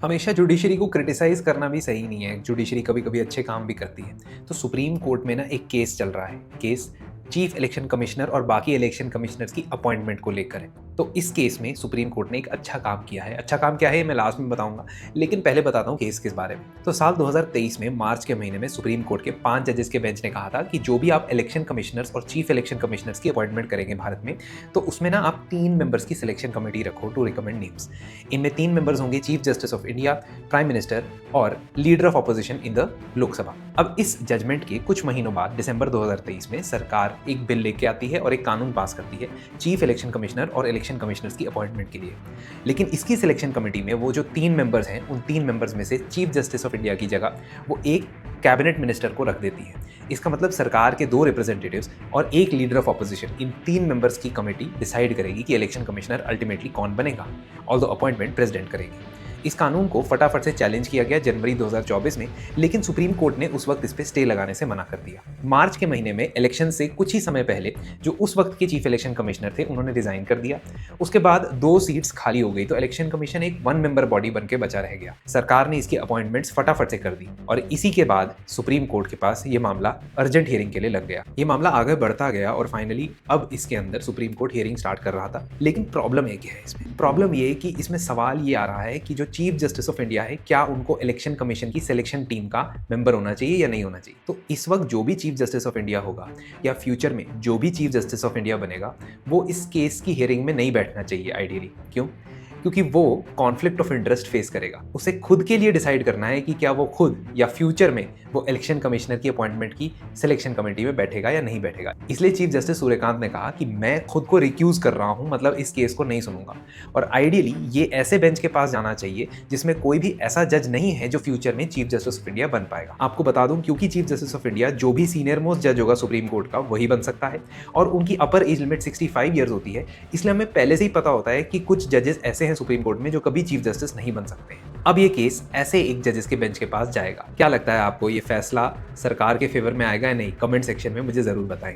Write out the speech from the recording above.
हमेशा जुडिशरी को क्रिटिसाइज करना भी सही नहीं है। जुडिशरी कभी-कभी अच्छे काम भी करती है। तो सुप्रीम कोर्ट में ना एक केस चल रहा है। केस चीफ इलेक्शन कमिश्नर और बाकी इलेक्शन कमिश्नर्स की अपॉइंटमेंट को लेकर है। तो इस केस में सुप्रीम कोर्ट ने एक अच्छा काम किया है। अच्छा काम क्या है, मैं लास्ट में बताऊंगा, लेकिन पहले बताता हूँ केस किस बारे में। तो साल 2023 में मार्च के महीने में सुप्रीम कोर्ट के 5 जजेस के बेंच ने कहा था कि जो भी आप इलेक्शन कमिश्नर्स और चीफ इलेक्शन कमिश्नर्स की अपॉइंटमेंट करेंगे भारत में, तो उसमें ना आप 3 मेंबर्स की सिलेक्शन कमेटी रखो टू रिकमेंड नेम्स। इनमें 3 मेंबर्स होंगे chief justice of India, prime minister और leader of opposition in the Lok Sabha. अब इस जजमेंट के कुछ महीनों बाद दिसंबर 2023 में सरकार एक बिल लेके आती है और एक कानून पास करती है चीफ इलेक्शन कमिश्नर और इलेक्शन कमिश्नर्स की अपॉइंटमेंट के लिए। लेकिन इसकी सिलेक्शन कमेटी में वो जो 3 मेंबर्स हैं, उन 3 मेंबर्स में से चीफ जस्टिस ऑफ इंडिया की जगह वो एक कैबिनेट मिनिस्टर को रख देती है। इसका मतलब सरकार के 2 रिप्रेजेंटेटिव्स और एक leader of opposition, in 3 members की कमेटी डिसाइड करेगी कि इलेक्शन कमिश्नर अल्टीमेटली कौन बनेगा, ऑल्दो अपॉइंटमेंट प्रेसिडेंट करेगी। इस कानून को फटाफट से चैलेंज किया गया जनवरी 2024 में, लेकिन सुप्रीम कोर्ट ने उस वक्त इस पे स्टे लगाने से मना कर दिया। मार्च के महीने में इलेक्शन से कुछ ही समय पहले जो उस वक्त के चीफ इलेक्शन कमिश्नर थे, उन्होंने रिजाइन कर दिया। उसके बाद 2 सीट्स खाली हो गई, तो इलेक्शन कमीशन एक 1 मेंबर बॉडी बन के बचा रह गया। सरकार ने इसकी अपॉइंटमेंट्स फटाफट से कर दी और इसी के बाद सुप्रीम कोर्ट के पास ये मामला अर्जेंट हियरिंग के लिए लग गया। ये मामला आगे बढ़ता गया और फाइनली अब इसके अंदर सुप्रीम कोर्ट हियरिंग स्टार्ट कर रहा था। लेकिन प्रॉब्लम एक है इसमें, प्रॉब्लम ये है कि इसमें सवाल ये आ रहा है कि जो चीफ जस्टिस ऑफ इंडिया है, क्या उनको इलेक्शन कमीशन की सिलेक्शन टीम का मेंबर होना चाहिए या नहीं होना चाहिए। तो इस वक्त जो भी चीफ जस्टिस ऑफ इंडिया होगा या फ्यूचर में जो भी चीफ जस्टिस ऑफ इंडिया बनेगा, वो इस केस की हियरिंग में नहीं बैठना चाहिए आइडियली। क्यों? क्योंकि वो कॉन्फ्लिक्ट ऑफ इंटरेस्ट फेस करेगा। उसे खुद के लिए डिसाइड करना है कि क्या वो खुद या फ्यूचर में वो इलेक्शन कमिश्नर की अपॉइंटमेंट की सिलेक्शन कमेटी में बैठेगा या नहीं बैठेगा। इसलिए चीफ जस्टिस सूर्यकांत ने कहा कि मैं खुद को रिक्यूज कर रहा हूं, मतलब इस केस को नहीं सुनूंगा। और आइडियली ये ऐसे बेंच के पास जाना चाहिए जिसमें कोई भी ऐसा जज नहीं है जो फ्यूचर में चीफ जस्टिस ऑफ इंडिया बन पाएगा। आपको बता दूं, क्योंकि चीफ जस्टिस ऑफ इंडिया जो भी सीनियर मोस्ट जज होगा सुप्रीम कोर्ट का, वही बन सकता है और उनकी अपर एज लिमिट 65 ईयर्स होती है। इसलिए हमें पहले से ही पता होता है कि कुछ जजेस ऐसे हैं सुप्रीम कोर्ट में जो कभी चीफ जस्टिस नहीं बन सकते हैं। अब ये केस ऐसे एक जजेस के बेंच के पास जाएगा। क्या लगता है आपको, ये फैसला सरकार के फेवर में आएगा या नहीं? कमेंट सेक्शन में मुझे जरूर बताएं।